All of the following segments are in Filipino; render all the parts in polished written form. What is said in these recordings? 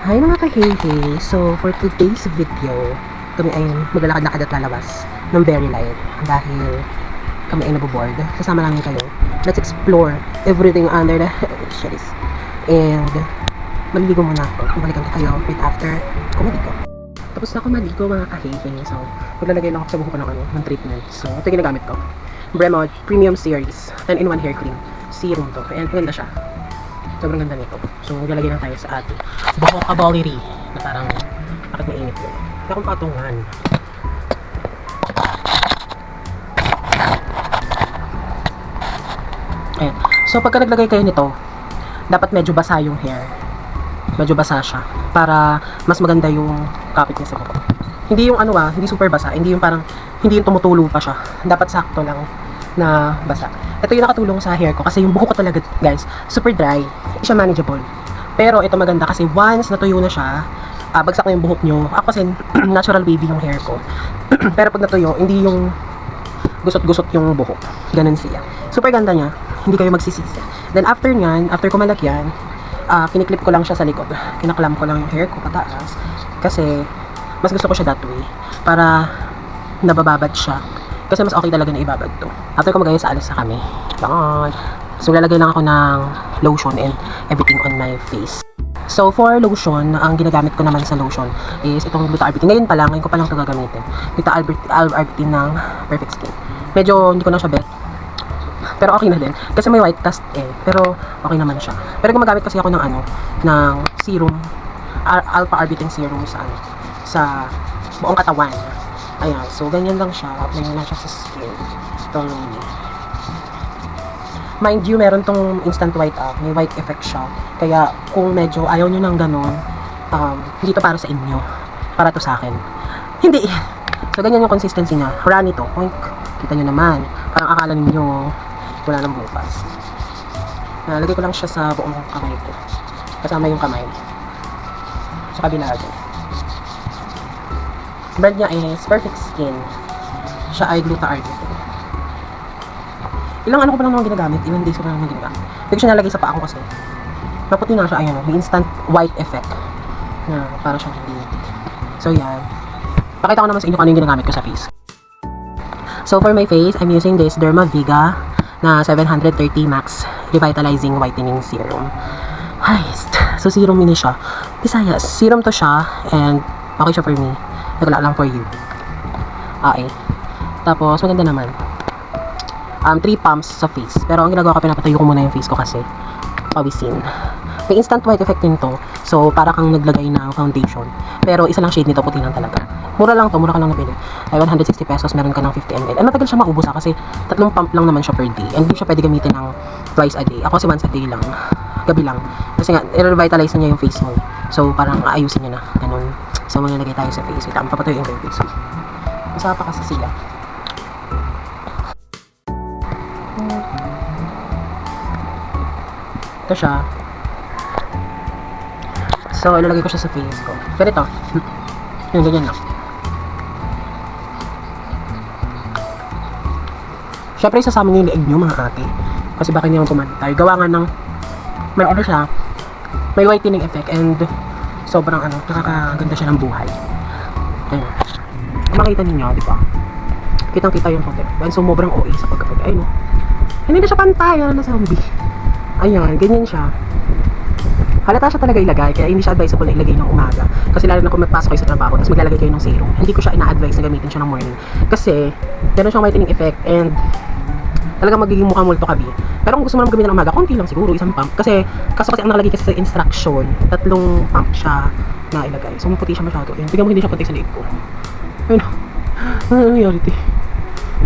Hi mga kahehe! So, for today's video, kami ay maglalakad-lakad at lalabas ng very light dahil kami ay naboboard. Sasama namin kayo. Let's explore everything under the cherries. And, maliligo muna ako. Balikan ko kayo right after kumaligo. Tapos na ako maligo mga kahehe. So, maglalagay lang ako sa buho ko ng treatment. So, ito yung ginagamit ko. Bremod Premium Series 10-in-1 Hair Cream. Serum to. And maganda siya. Sobrang ganda nito. So, maglalagay lang tayo sa ating vocabulary na parang bakit mainit yun. Hindi akong patungan. Ayan. So, pagka naglagay kayo nito, dapat medyo basa yung hair. Medyo basa siya. Para mas maganda yung kapit niya sa buhok. Hindi yung hindi super basa. Hindi yung parang, hindi yung tumutulo pa siya. Dapat sakto lang na basa. Ito yung nakatulong sa hair ko kasi yung buhok ko talaga, guys, super dry. Hindi siya manageable. Pero ito maganda kasi once natuyo na siya, bagsak na yung buhok nyo. Ako kasi natural wavy yung hair ko. Pero pag natuyo, hindi yung gusot-gusot yung buhok. Ganun siya. Super ganda niya. Hindi kayo magsisisi. Then after nyan, after ko malagyan, kiniklip ko lang siya sa likod. Kinaklam ko lang yung hair ko pataas. Kasi mas gusto ko siya that way. Para nabababad siya. Kasi mas okay talaga na ibabad to. After ko magayos, alis na kami. Bye! So, lalagay lang ako ng lotion and everything on my face. So, for lotion, ang ginagamit ko naman sa lotion is itong Gluta Arbutin. Ngayon ko pa lang ito gagamitin. Gluta Arbutin ng Perfect Skin. Medyo hindi ko na siya bet. Pero okay na din. Kasi may white cast Pero okay naman siya. Pero gumagamit kasi ako ng ng serum. Alpha Arbutin serum sa buong katawan. Ayan, so ganyan lang siya. Apply lang siya sa skin. Thoroughly. Mind you, meron tong instant white may white effect siya. Kaya kung medyo ayaw nyo ng ganon, hindi to para sa inyo. Para to sa akin. Hindi. So ganyan yung consistency niya. Runny to. Oink. Kita nyo naman. Parang akala ninyo wala nang bukas. Nalagay ko lang siya sa buong kamay ko. Kasama yung kamay. Sa kabila ito. Brand niya is Perfect Skin. Siya ay Gluta Arbutin. Ilang ko pa lang naman ginagamit. Ilang days ko pa lang naman ginagamit. Hindi ko siya nalagay sa paa ko kasi maputi na siya. Ayan, may instant white effect na para siyang hindi. So yan. Pakita ko naman sa inyo kung ano yung ginagamit ko sa face. So for my face, I'm using this Dermaviga na 730 Max Revitalizing Whitening Serum. Heist. So serum mini siya. Bisaya, serum to siya and okay siya for me. Nagala lang for you. Okay. Tapos, maganda naman. 3 pumps sa face. Pero ang ginagawa ko, pinapatayo ko muna yung face ko kasi pawisin. May instant white effect din to. So, para kang naglagay ng foundation. Pero isa lang shade nito, puti lang talaga. Mura lang to, mura ka lang nabili. Ay, 160 pesos, meron ka ng 50 ml. And matagal siya maubos kasi 3 pump lang naman siya per day. And hindi siya pwede gamitin ng twice a day. Ako kasi once a day lang. Gabi lang. Kasi nga, i-revitalize na niya yung face mo. So, parang aayusin niya na. Ganun. So, maglalagay tayo sa face. Wait, papatuyin ko yung face. Masama pa kasi sila. Ito siya. So, ilalagay ko siya sa face ko. Pero ito. Yung ganyan lang. Siyempre, isasama niyo yung leeg niyo, mga ate. Kasi baka niyo pumantay. Gawa nga ng may siya. May whitening effect and sobrang nakakaganda siya ng buhay. Ayan. Kung makita ninyo, di ba? Kitang-kita yung puti. Dahil sobrang OA sa pagkaputi. Ayun, no? Hindi na siya pantay, na zombie. Ayan, ganyan siya. Halata siya talaga ilagay, kaya hindi siya advisable na ilagay ng umaga. Kasi lalo na kung magpasok kayo sa trabaho, tapos maglalagay kayo ng serum. Hindi ko siya ina-advise na gamitin siya ng morning. Kasi, meron siyang whitening effect and talagang magiging mukha multo kabi. Pero kung gusto mo naman gamitin ng umaga, konti lang siguro, isang pump. Kasi ang nakalagay kasi sa instruction, 3 pump siya na ilagay. So, maputi siya masyado. Ayan, tignan mo hindi siya puti sa liig ko. Ayun. Ano nangyari?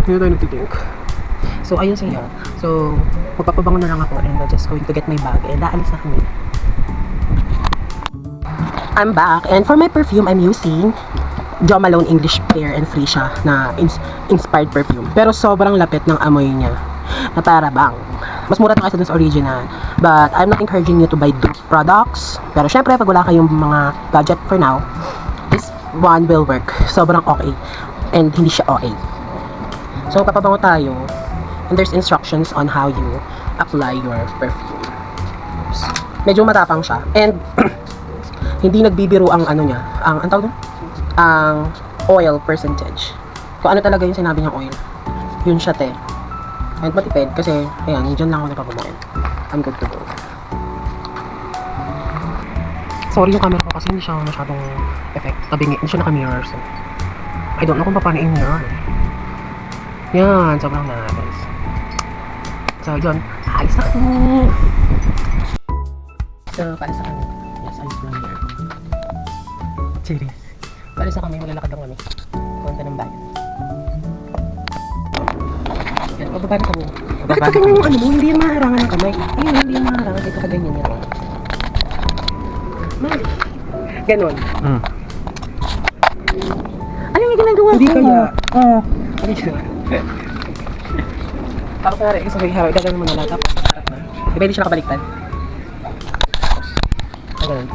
Hindi tayo nagtitink. So, ayun siya. So, magpapabango na lang ako and I'm just going to get my bag and aalis na kami. I'm back and for my perfume, I'm using Jo Malone English Fair and Free siya na inspired perfume. Pero sobrang lapit ng amoy niya. Na para bang mas mura ito kasi dun sa original. But I'm not encouraging you to buy dupe products. Pero syempre, pag wala kayong mga budget for now, this one will work. Sobrang okay. And hindi siya okay. So, papabango tayo. And there's instructions on how you apply your perfume. Medyo matapang siya. And Hindi nagbibiro ang ano niya, ang tawag doon? Ang oil percentage. Kung ano talaga yung sinabi niyang oil, yun siya te. And matipid kasi, ayan, dyan lang ako nagpapamoil. I'm good to go. Sorry yung camera ko kasi hindi siya masyadong effect. Tabingi, hindi siya naka-mirror. So, I don't know kung paano i-mirror. Yan, sobrang nice. So, yun. Alis na kami. So, paalis na kami. Yes, alis na here. Cheers. Paalis na kami, maglalakad lang kami. Punta ng bayan. Yan, bababa na kami. Bakit pa ganyan yung ano mo? Hindi yan maharangan ng kamay. Ayun, hindi yan maharangan. Dito ka ganyan yan. Ganon. Ano yung ginagawa ko? Hindi kaya. Hindi kaya. Tapos nga rin, sabi harap, gagawin mo na lang. Tapos harap na. Di ba hindi siya nakabaliktad? Ganon.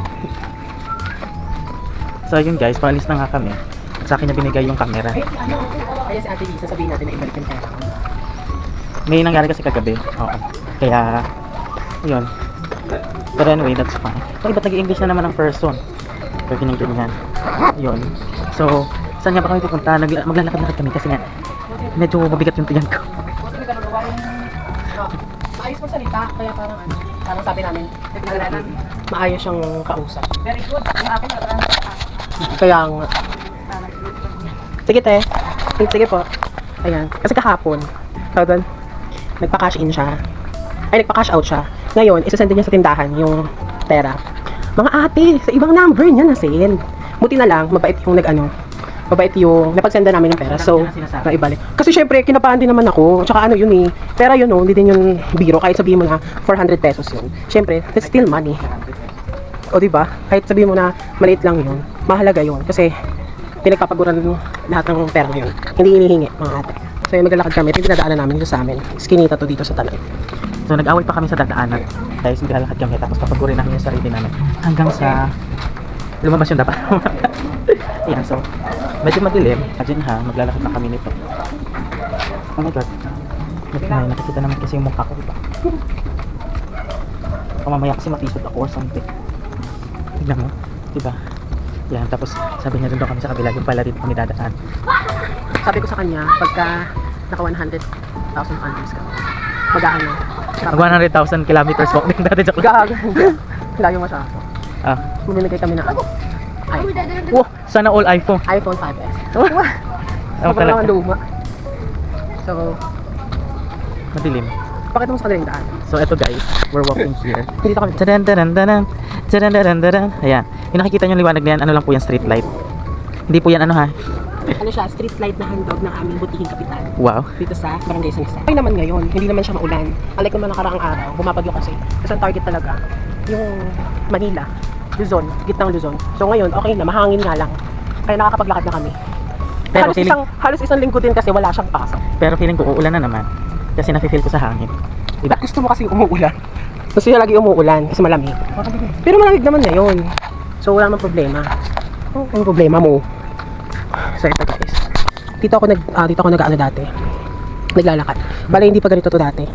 So yun guys, paalis na nga kami. Sa akin na binigay yung camera. Ay, ano? Kaya si Ate Lisa, sabihin natin na ibalik yung pera. May nangyari kasi kagabi. Oo. Kaya, yun. Pero anyway, that's fine. So, iba't nag-i-English na naman ang person. Pero ganyan. Yun. So, saan nga ba kami pupunta? Maglalakad-lakad kami kasi nga, medyo mabigat yung tiyan ko. Maayos magsalita, kaya parang ano, parang sabi namin, maayos siyang kausap. Very good. Yung akin kaya nga. Sige te. Sige po. Ayan. Kasi kahapon, tawag doon, nagpa-cash in siya. Ay, nagpa-cash out siya. Ngayon, isasend niya sa tindahan yung pera. Mga ate, sa ibang number niya na-send. Buti na lang, mabait yung napagsenda namin ng pera. So, naibalik. Kasi syempre, kinabahan din naman ako. Tsaka ano yun eh. Pera yun oh, hindi din yung biro. Kahit sabihin mo na 400 pesos yun. Syempre, that's still money. O diba? Kahit sabihin mo na maliit lang yun. Mahalaga yun. Kasi, pinagpapaguran lahat ng pera yun. Hindi inihingi, mga ate. So, yung maglalakad kami, ito yung dinadaanan namin dito sa amin. Skinita to dito sa Tanay. So, nag-away pa kami sa dadaanan. Guys, maglalakad kami. Tapos papagurin namin yung sarili namin. Hanggang sa lumabas yung dapat. Ayan, so, medyo madilim. Imagine ha, maglalakad na kami nito. Oh my god. May nakikita naman kasi yung mukha ko, diba? O mamaya kasi matisod ako or something. Tignan mo, diba? Yan, tapos sabi niya doon daw kami sa kabila, yung pala dito kami dadaan. Sabi ko sa kanya, pagka naka 100,000 followers ka, mag-aano? Mag 100,000 kilometers walk din dati. Gaga. Layo masyado. Ah, Mamimigay kami ng ano? iPhone. wow, sana all iPhone. iPhone 5S. Oh, Sobrang talaga. luma. So, Madilim. pakita mo sa kanila yung daan. So eto guys, we're walking here. Hindi kami. Tadan tadan tadan. Tadan tadan tadan. Ayan. Yung nakikita niyo liwanag na yan, ano lang po yan, street light. Hindi po yan ano ha. Ano siya, street light na handog ng aming butihing kapitan. Wow. Dito sa Barangay San Jose. Ay naman ngayon, hindi naman siya maulan. Unlike naman nakaraang araw, bumabagyo kasi. Kasi ang target talaga, yung Manila, Luzon, gitnang Luzon. So ngayon, okay na, mahangin nga lang. Kaya nakakapaglakad na kami. Pero halos isang linggo din kasi wala siyang pasok. pero feeling ko uulan na naman. Kasi nafe-feel ko sa hangin. Diba? Gusto mo kasi umuulan. Gusto niya lagi umuulan kasi malamig. Pero malamig naman ngayon. So wala namang problema. Ang problema mo. So ito guys. Dito ako nag-ano dati. Naglalakad. Bale hindi pa ganito to dati.